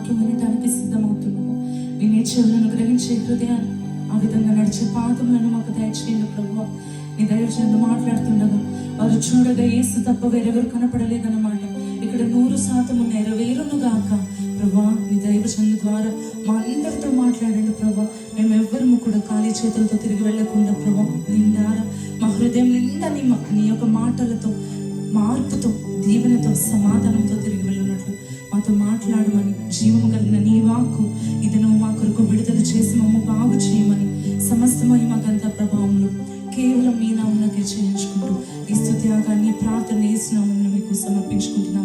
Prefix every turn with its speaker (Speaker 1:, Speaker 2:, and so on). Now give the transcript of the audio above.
Speaker 1: వాక్యం వినడానికి సిద్ధమవుతున్నాము. వినే చెవులను, గ్రహించే హృదయాన్ని, ఆ విధంగా నడిచే పాదములను మాకు దయచేయండి ప్రభువా. నీ దైవజనులు మాట్లాడుతుండగా వారు చూడగా యేసు తప్ప వేరెవరు కనపడలేదన్నమాట. ఇక్కడ 100% నెరవేరును గాక ప్రభా. నీ దైవజనుల ద్వారా మా అందరితో మాట్లాడండి ప్రభా. మేమెవ్వరము కూడా ఖాళీ చేతులతో తిరిగి వెళ్ళకుండా ప్రభా, నిండారా మా హృదయం నిండా నీ యొక్క మాటలతో, మార్పుతో, దీవెనతో, సమాధానంతో తిరిగి వెళ్ళినట్లు మాతో మాట్లాడమని, జీవము కలిగిన నీ వాక్కు ఇది నువ్వు మా కొరకు విడుదల చేసి మమ్మ బాగు చేయమని, సమస్త మహిమగంత ప్రభావంలో కేవలం మీ నామమునకే చేయించుకుంటూ ఈ స్తుతి యాగాన్ని, ప్రార్థన యేసు నామములో మీకు సమర్పించుకుంటున్నాను.